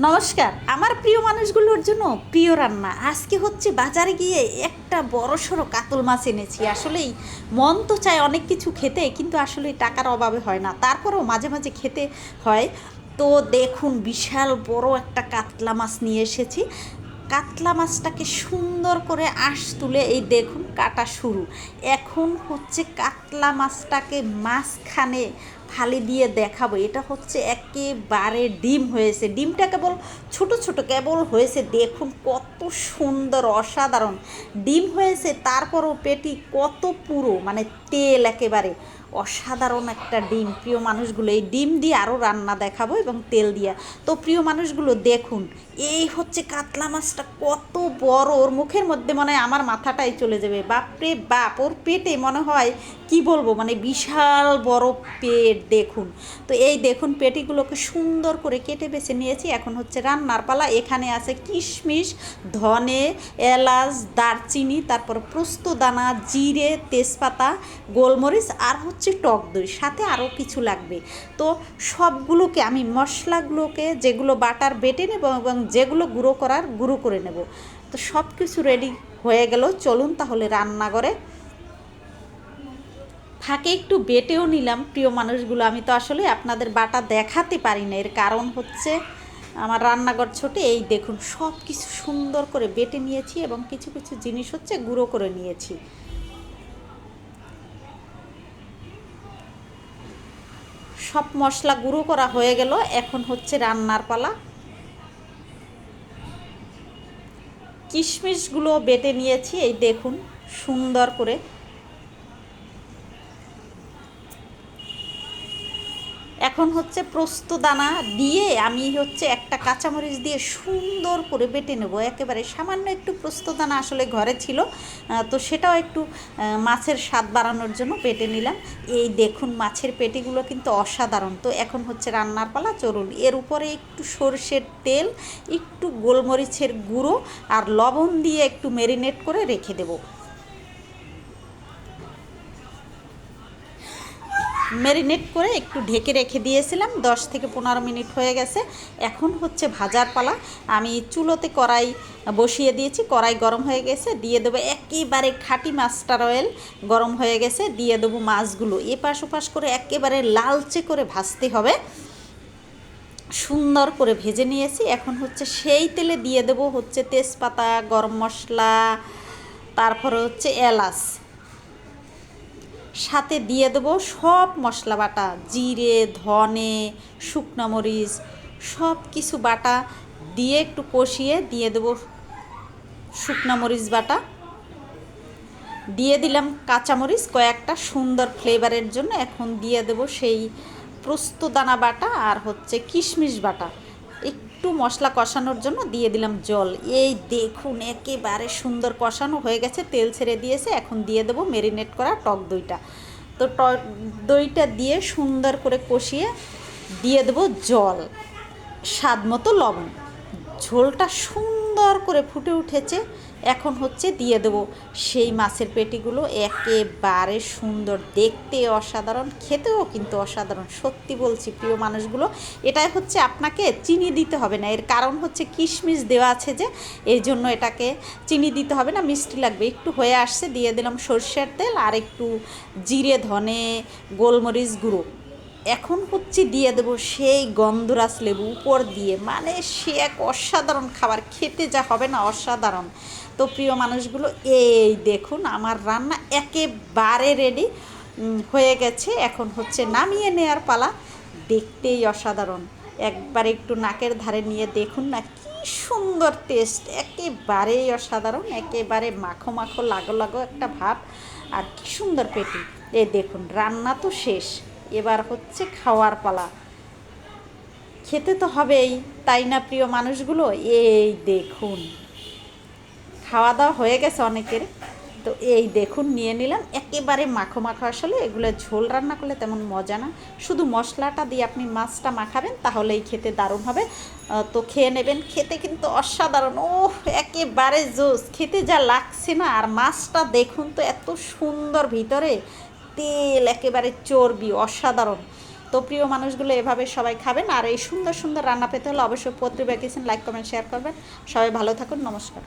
নমস্কার। আমার প্রিয় মানুষগুলোর জন্য প্রিয় রান্না আজকে হচ্ছে বাজারে গিয়ে একটা বড়সড় কাতল মাছ এনেছি। আসলেই মন তো চায় অনেক কিছু খেতে, কিন্তু আসলে টাকার অভাবে হয় না, তারপরেও মাঝে মাঝে খেতে হয়। তো দেখুন, বিশাল বড় একটা কাতলা মাছ নিয়ে এসেছি। কাতলা মাছটাকে সুন্দর করে আঁশ তুলে এই দেখুন কাটা শুরু। এখন হচ্ছে কাতলা মাছটাকে মাঝখানে ফালি দিয়ে দেখাবো। এটা হচ্ছে একেবারে ডিম হয়েছে, ডিমটা কেবল ছোট ছোট কেবল হয়েছে। দেখুন কত সুন্দর, অসাধারণ ডিম হয়েছে। তারপরও পেটি কত পুরো, মানে তেল একেবারে অসাধারণ একটা ডিম। প্রিয় মানুষগুলো, এই ডিম দিয়ে আরও রান্না দেখাবো এবং তেল দিয়া। তো প্রিয় মানুষগুলো দেখুন, এই হচ্ছে কাতলা মাছটা কত বড়। ওর মুখের মধ্যে মনে হয় আমার মাথাটাই চলে যাবে। বাপরে বাপ, ওর পেটে মনে হয় কি বলবো, মানে বিশাল বড় পেট দেখুন। তো এই দেখুন পেটিগুলোকে সুন্দর করে কেটে বেছে নিয়েছি। এখন হচ্ছে রান্নার পালা। এখানে আছে কিশমিশ, ধনে, এলাচ, দারচিনি, তারপর পোস্তদানা, জিরে, তেজপাতা, গোলমরিচ, আর হচ্ছে টক দই, সাথে আরও কিছু লাগবে। তো সবগুলোকে আমি মশলাগুলোকে যেগুলো বাটার বেটে নেব এবং যেগুলো গুঁড়ো করার গুঁড়ো করে নেব। তো সব কিছু রেডি হয়ে গেল, চলুন তাহলে রান্নাঘরে। ফাঁকে একটু বেটেও নিলাম প্রিয় মানুষগুলো। আমি তো আসলে আপনাদের বাটা দেখাতে পারি না, এর কারণ হচ্ছে আমার রান্নাঘর ছোটে। এই দেখুন সব কিছু সুন্দর করে বেটে নিয়েছি এবং কিছু কিছু জিনিস হচ্ছে গুঁড়ো করে নিয়েছি। সব মশলা গুঁড়ো করা হয়ে গেল, এখন হচ্ছে রান্নার পালা। কিশমিশগুলো বেটে নিয়েছি, এই দেখুন সুন্দর করে। এখন হচ্ছে পোস্তদানা দিয়ে আমি হচ্ছে একটা কাঁচামরিচ দিয়ে সুন্দর করে বেটে নেব। একেবারে সামান্য একটু পোস্তদানা আসলে ঘরে ছিল, তো সেটাও একটু মাছের স্বাদ বাড়ানোর জন্য বেটে নিলাম। এই দেখুন মাছের পেটিগুলো কিন্তু অসাধারণ। তো এখন হচ্ছে রান্নার পালা, চলুন। এর উপরে একটু সরষের তেল, একটু গোলমরিচের গুঁড়ো আর লবণ দিয়ে একটু ম্যারিনেট করে রেখে দেবো। ম্যারিনেট করে একটু ঢেকে রেখে দিয়েছিলাম, 10 থেকে 15 মিনিট হয়ে গেছে। এখন হচ্ছে ভাজার পালা। আমি চুলোতে কড়াই বসিয়ে দিয়েছি, কড়াই গরম হয়ে গেছে, দিয়ে দেবো একেবারে খাঁটি মাস্টার অয়েল। গরম হয়ে গেছে, দিয়ে দেবো মাছগুলো। এপাশ ওপাশ করে একেবারে লালচে করে ভাজতে হবে। সুন্দর করে ভেজে নিয়েছি। এখন হচ্ছে সেই তেলে দিয়ে দেবো হচ্ছে তেজপাতা, গরম মশলা, তারপরে হচ্ছে এলাচ, সাথে দিয়ে দেবো সব মশলা বাটা, জিরে, ধনে, শুকনো মরিচ, সব কিছু বাটা দিয়ে একটু কষিয়ে দিয়ে দেবো শুকনো মরিচ বাটা। দিয়ে দিলাম কাঁচামরিচ কয়েকটা সুন্দর ফ্লেভারের জন্য। এখন দিয়ে দেবো সেই পোস্তদানা বাটা আর হচ্ছে কিশমিশ বাটা। একটু মশলা কষানোর জন্য দিয়ে দিলাম জল। এই দেখুন একেবারে সুন্দর কষানো হয়ে গেছে, তেল ছেড়ে দিয়েছে। এখন দিয়ে দেবো ম্যারিনেট করা টক দইটা। তো টক দইটা দিয়ে সুন্দর করে কষিয়ে দিয়ে দেবো জল, স্বাদ মতো লবণ। ঝোলটা সুন্দর করে ফুটে উঠেছে। এখন হচ্ছে দিয়ে দেবো সেই মাছের পেটিগুলো। একেবারে সুন্দর, দেখতে অসাধারণ, খেতেও কিন্তু অসাধারণ। সত্যি বলছি প্রিয় মানুষগুলো, এটাই হচ্ছে আপনাকে চিনি দিতে হবে না। এর কারণ হচ্ছে কিশমিশ দেওয়া আছে যে, এই জন্য এটাকে চিনি দিতে হবে না, মিষ্টি লাগবে। একটু হয়ে আসছে, দিয়ে দিলাম সরষের তেল আর একটু জিরে, ধনে, গোলমরিচ গুঁড়ো। এখন হচ্ছে দিয়ে দেবো সেই গন্ধরাজ লেবু উপর দিয়ে, মানে সে এক অসাধারণ খাবার, খেতে যা হবে না অসাধারণ। তো প্রিয় মানুষগুলো, এই দেখুন আমার রান্না একেবারে রেডি হয়ে গেছে। এখন হচ্ছে নামিয়ে নেওয়ার পালা। দেখতেই অসাধারণ, একবার একটু নাকের ধারে নিয়ে দেখুন না, কি সুন্দর টেস্ট, একেবারেই অসাধারণ। একেবারে মাখো মাখো লাগো লাগো একটা ভাব, আর কি সুন্দর পেটি। এই দেখুন রান্না তো শেষ, এবার হচ্ছে খাওয়ার পালা। খেতে তো হবেই, তাই না প্রিয় মানুষগুলো? এই দেখুন খাওয়া দাওয়া হয়ে গেছে অনেকের। তো এই দেখুন নিয়ে নিলাম, একেবারে মাখো মাখো। আসলে এগুলো ঝোল রান্না করলে তেমন মজা না, শুধু মশলাটা দিয়ে আপনি মাছটা মাখাবেন তাহলেই খেতে দারুণ হবে। তো খেয়ে নেবেন, খেতে কিন্তু অসাধারণ। ও একেবারে জোস, খেতে যা লাগছে না। আর মাছটা দেখুন তো এত সুন্দর, ভিতরে তেল, একেবারে চর্বি, অসাধারণ। তো প্রিয় মানুষগুলো এভাবে সবাই খাবেন। আর এই সুন্দর সুন্দর রান্না পেতে হলে অবশ্যই প্রতিভা কিচেন লাইক কমেন্ট শেয়ার করবেন। সবাই ভালো থাকুন, নমস্কার।